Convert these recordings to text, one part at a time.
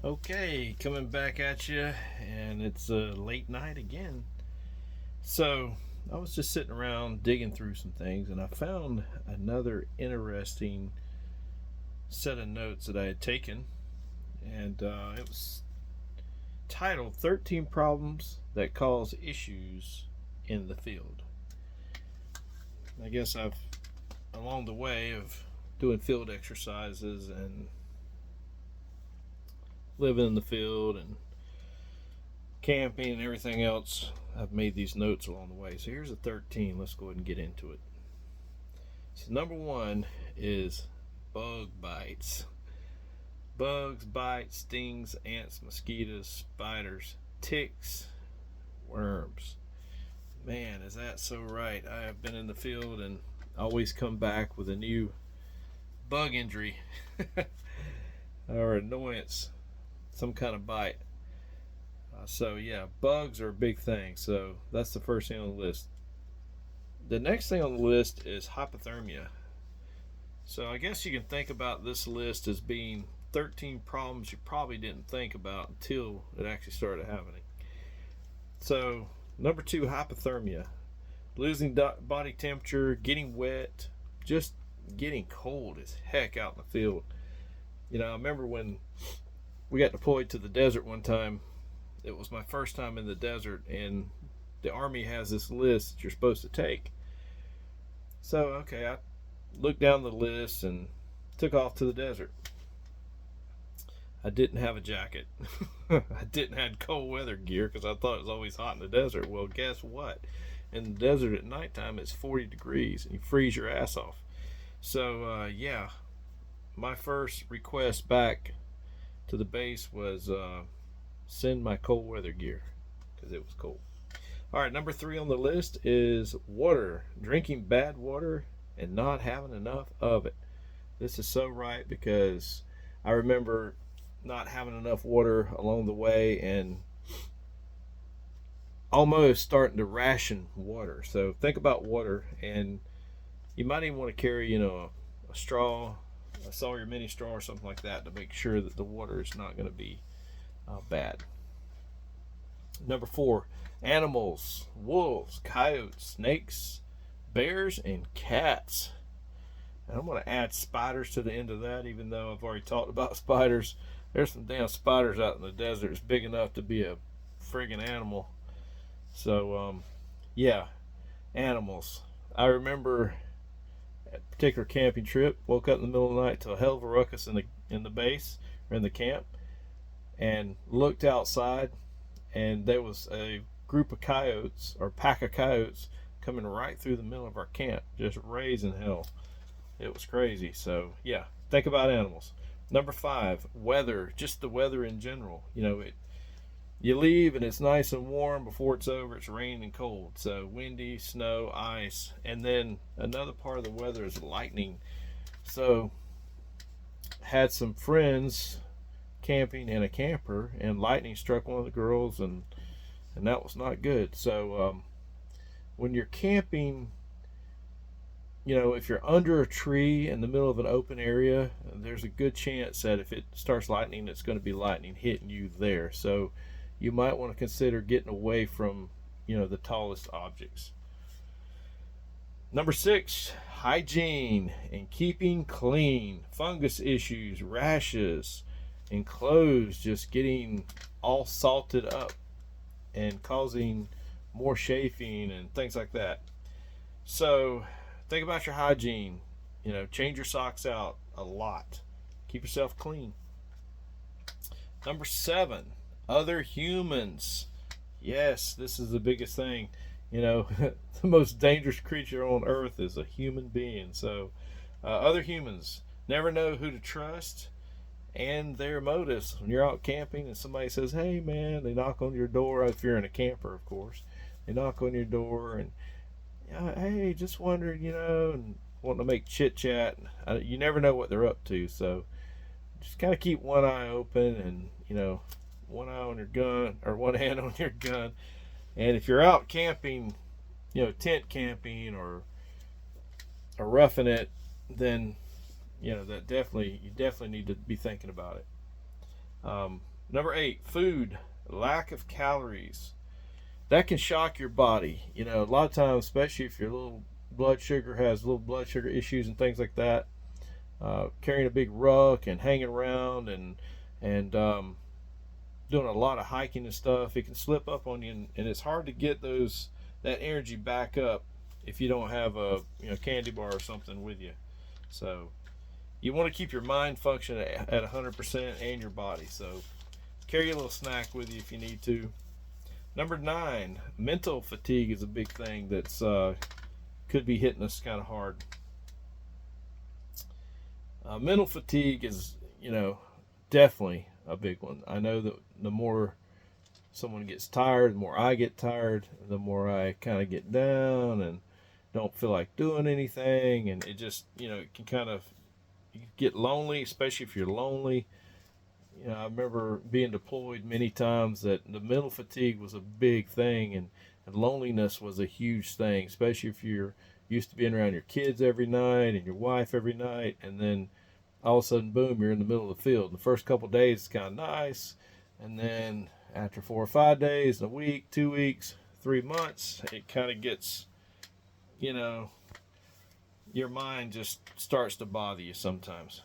Okay, coming back at you, and it's a late night again. So, I was just sitting around digging through some things, and I found another interesting set of notes that I had taken, and it was titled 13 Problems That Cause Issues in the Field. I guess along the way of doing field exercises and living in the field and camping and everything else, I've made these notes along the way. So here's a 13. Let's go ahead and get into it. So number one is bug bites. Bugs, bites, stings, ants, mosquitoes, spiders, ticks, worms. Man, is that so right? I have been in the field and always come back with a new bug injury or annoyance, some kind of bite. So yeah, bugs are a big thing. So that's the first thing on the list. The next thing on the list is hypothermia. So I guess you can think about this list as being 13 problems you probably didn't think about until it actually started happening. So number two, hypothermia. Losing body temperature, getting wet, just getting cold as heck out in the field. I remember when we got deployed to the desert one time. It was my first time in the desert, and the Army has this list that you're supposed to take. So, okay, I looked down the list and took off to the desert. I didn't have a jacket. I didn't have cold weather gear because I thought it was always hot in the desert. Well, guess what? In the desert at nighttime, it's 40 degrees and you freeze your ass off. So, yeah, my first request back to the base was send my cold weather gear because it was cold. All right, number three on the list is water. Drinking bad water and not having enough of it. This is so right because I remember not having enough water along the way and almost starting to ration water. So think about water, and you might even want to carry, a straw, a Sawyer mini straw or something like that to make sure that the water is not going to be bad. Number four, animals, wolves, coyotes, snakes, bears, and cats. And I'm going to add spiders to the end of that, even though I've already talked about spiders. There's some damn spiders out in the desert. It's big enough to be a friggin' animal. So, yeah, animals. I remember a particular camping trip. Woke up in the middle of the night to a hell of a ruckus in the base or in the camp, and looked outside, and there was a group of coyotes or pack of coyotes coming right through the middle of our camp, just raising hell. It was crazy. So yeah, think about animals. Number five, weather. Just the weather in general. You leave and it's nice and warm. Before it's over, it's raining and cold. So windy, snow, ice, and then another part of the weather is lightning. So had some friends camping in a camper, and lightning struck one of the girls, and that was not good. So when you're camping, if you're under a tree in the middle of an open area, there's a good chance that if it starts lightning, it's going to be lightning hitting you there. So you might want to consider getting away from, the tallest objects. Number six, hygiene and keeping clean. Fungus issues, rashes, and clothes just getting all salted up and causing more chafing and things like that. So think about your hygiene. Change your socks out a lot. Keep yourself clean. Number seven, other humans. Yes, this is the biggest thing. The most dangerous creature on earth is a human being. So, other humans, never know who to trust and their motives. When you're out camping and somebody says, hey man, they knock on your door, if you're in a camper, of course, they knock on your door and, hey, just wondering, and wanting to make chit chat. You never know what they're up to. So, just kind of keep one eye open and, one eye on your gun or one hand on your gun. And if you're out camping, tent camping or roughing it, then you definitely need to be thinking about it. Number 8, food, lack of calories. That can shock your body. You know, a lot of times, especially if your little blood sugar has little blood sugar issues and things like that, carrying a big ruck and hanging around and doing a lot of hiking and stuff, it can slip up on you, and it's hard to get that energy back up if you don't have a candy bar or something with you. So you want to keep your mind functioning at 100% and your body. So carry a little snack with you if you need to. Number 9, mental fatigue is a big thing that's could be hitting us kind of hard. Mental fatigue is, definitely a big one. I know that the more someone gets tired, the more I get tired, the more I kind of get down and don't feel like doing anything, and it just, it can kind of get lonely, especially if you're lonely. I remember being deployed many times that the mental fatigue was a big thing, and loneliness was a huge thing, especially if you're used to being around your kids every night and your wife every night, and then all of a sudden, boom, you're in the middle of the field. The first couple of days is kind of nice, and then after 4 or 5 days, a week, 2 weeks, 3 months, it kind of gets, your mind just starts to bother you sometimes.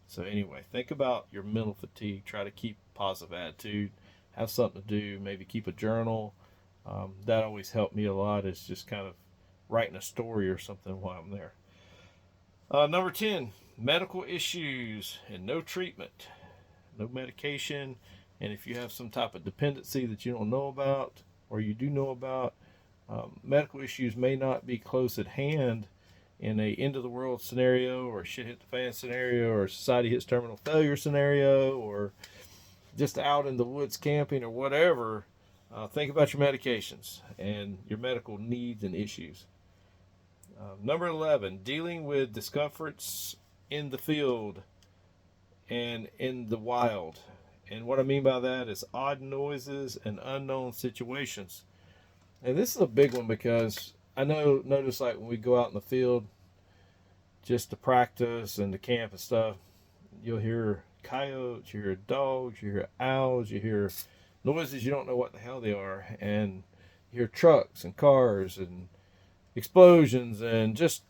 So anyway, think about your mental fatigue. Try to keep a positive attitude. Have something to do. Maybe keep a journal. That always helped me a lot. Is just kind of writing a story or something while I'm there. Number 10, medical issues and no treatment, no medication. And if you have some type of dependency that you don't know about or you do know about, medical issues may not be close at hand in a end of the world scenario or shit hit the fan scenario or society hits terminal failure scenario or just out in the woods camping or whatever. Think about your medications and your medical needs and issues. Number 11, dealing with discomforts in the field and in the wild. And what I mean by that is odd noises and unknown situations. And this is a big one because I notice like when we go out in the field just to practice and to camp and stuff, you'll hear coyotes, you hear dogs, you hear owls, you hear noises you don't know what the hell they are, and you hear trucks and cars and explosions and just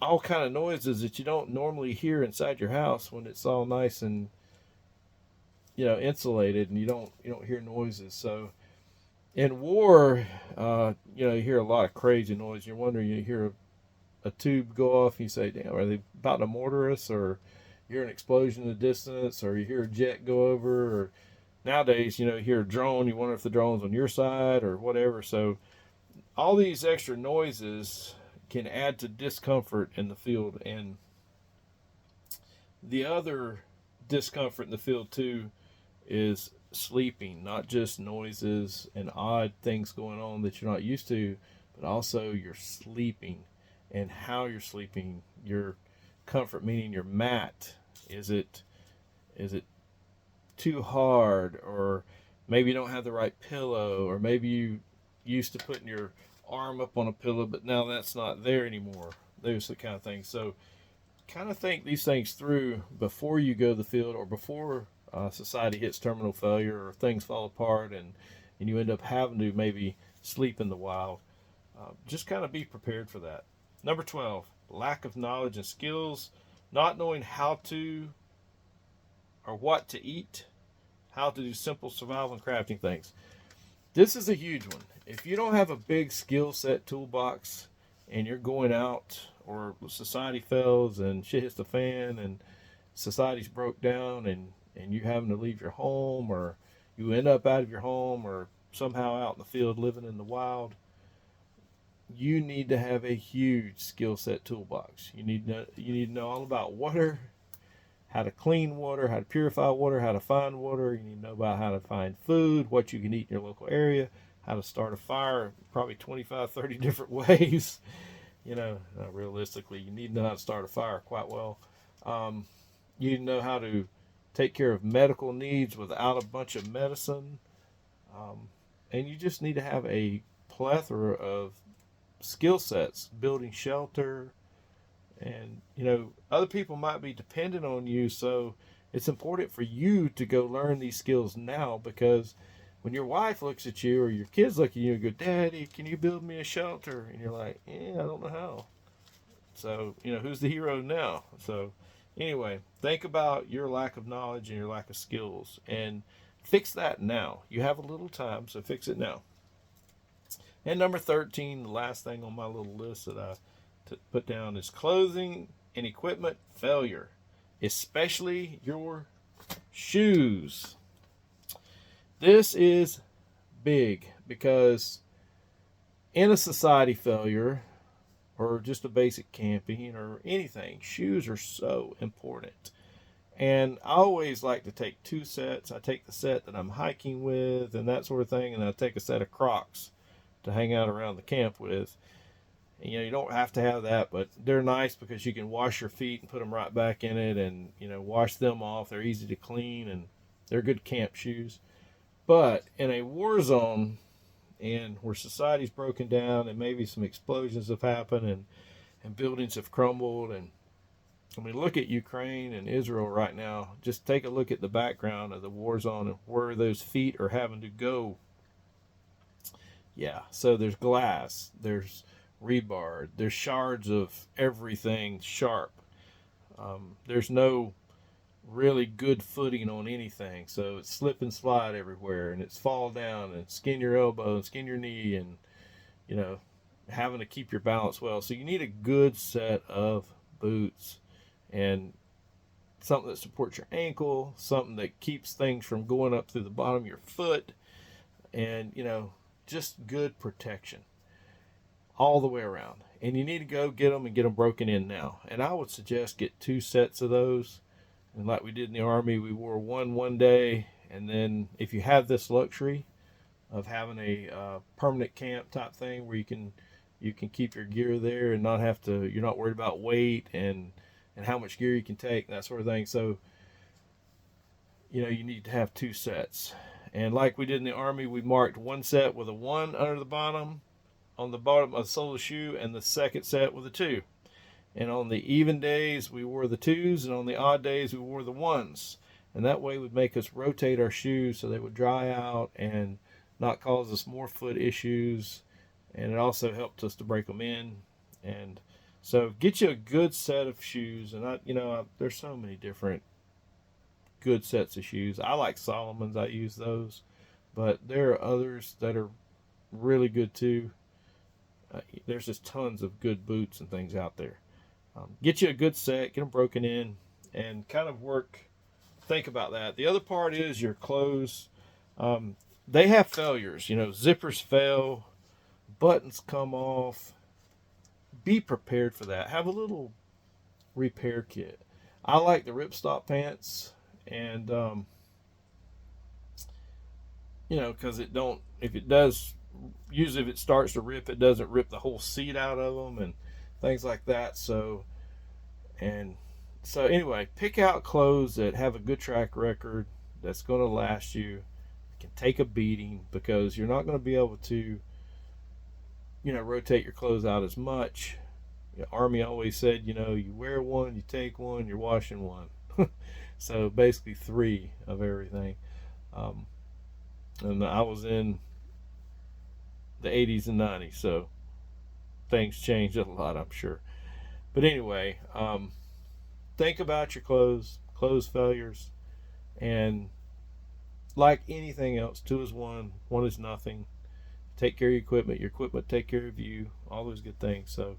all kind of noises that you don't normally hear inside your house when it's all nice and insulated, and you don't hear noises. So in war, you hear a lot of crazy noise. You're wondering, you hear a tube go off, and you say, damn, are they about to mortar us? Or you hear an explosion in the distance, or you hear a jet go over, or nowadays, you hear a drone, you wonder if the drone's on your side or whatever. So all these extra noises can add to discomfort in the field. And the other discomfort in the field too is sleeping, not just noises and odd things going on that you're not used to, but also you're sleeping and how you're sleeping, your comfort, meaning your mat. Is it too hard, or maybe you don't have the right pillow, or maybe you used to putting your arm up on a pillow, but now that's not there anymore. Those are the kind of things. So kind of think these things through before you go to the field, or before society hits terminal failure or things fall apart and you end up having to maybe sleep in the wild. Just kind of be prepared for that. Number 12, lack of knowledge and skills, not knowing how to or what to eat, how to do simple survival and crafting things. This is a huge one. If you don't have a big skill set toolbox and you're going out, or society fails and shit hits the fan and society's broke down and you're having to leave your home, or you end up out of your home or somehow out in the field living in the wild, you need to have a huge skill set toolbox. You need to know all about water, how to clean water, how to purify water, how to find water. You need to know about how to find food, what you can eat in your local area, how to start a fire, probably 25, 30 different ways. Realistically, you need to know how to start a fire quite well. You need to know how to take care of medical needs without a bunch of medicine. And you just need to have a plethora of skill sets, building shelter. And, other people might be dependent on you. So it's important for you to go learn these skills now, because when your wife looks at you or your kids look at you and go, Daddy, can you build me a shelter? And you're like, yeah, I don't know how. So, who's the hero now? So, anyway, think about your lack of knowledge and your lack of skills and fix that now. You have a little time, so fix it now. And number 13, the last thing on my little list that I put down is clothing and equipment failure, especially your shoes. This is big because in a society failure or just a basic camping or anything, shoes are so important. And I always like to take 2 sets. I take the set that I'm hiking with and that sort of thing, and I take a set of Crocs to hang out around the camp with. And, you don't have to have that, but they're nice because you can wash your feet and put them right back in it and, wash them off. They're easy to clean and they're good camp shoes. But in a war zone and where society's broken down and maybe some explosions have happened and buildings have crumbled, and I mean, look at Ukraine and Israel right now. Just take a look at the background of the war zone and where those feet are having to go. Yeah, so there's glass, there's rebar, there's shards of everything sharp. There's no really good footing on anything, so it's slip and slide everywhere, and it's fall down and skin your elbow and skin your knee, and having to keep your balance well. So you need a good set of boots and something that supports your ankle, something that keeps things from going up through the bottom of your foot, and just good protection all the way around. And you need to go get them and get them broken in now. And I would suggest get 2 sets of those. And like we did in the Army, we wore one day, and then if you have this luxury of having a permanent camp type thing where you can keep your gear there and not have to, you're not worried about weight and how much gear you can take and that sort of thing. So you need to have 2 sets. And like we did in the Army, we marked 1 set with a 1 under the bottom on the bottom of the sole of the shoe, and the second set with a 2. And on the even days, we wore the 2s, and on the odd days, we wore the 1s. And that way would make us rotate our shoes so they would dry out and not cause us more foot issues. And it also helped us to break them in. And so get you a good set of shoes. And there's so many different good sets of shoes. I like Solomon's. I use those. But there are others that are really good too. There's just tons of good boots and things out there. Get you a good set, get them broken in, and kind of think about that. The other part is your clothes. They have failures. Zippers fail, buttons come off. Be prepared for that. Have a little repair kit. I like the ripstop pants, and because usually if it starts to rip, it doesn't rip the whole seat out of them and things like that. So anyway, pick out clothes that have a good track record, that's going to last you, can take a beating, because you're not going to be able to rotate your clothes out as much. Army always said, you wear one, you take one, you're washing one. So basically 3 of everything. And I was in the 80s and 90s, so things changed a lot, I'm sure. But anyway, think about your clothes failures, and like anything else, 2 is 1, 1 is nothing. Take care of your equipment take care of you, all those good things. So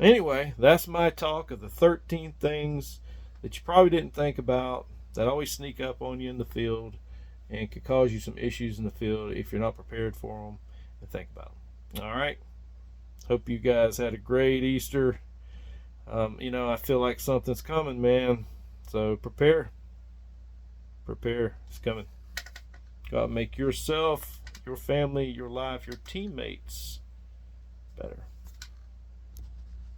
anyway, that's my talk of the 13 things that you probably didn't think about that always sneak up on you in the field and could cause you some issues in the field if you're not prepared for them, and think about them. All right. Hope you guys had a great Easter. I feel like something's coming, man. So prepare. It's coming. Go out and make yourself, your family, your life, your teammates better.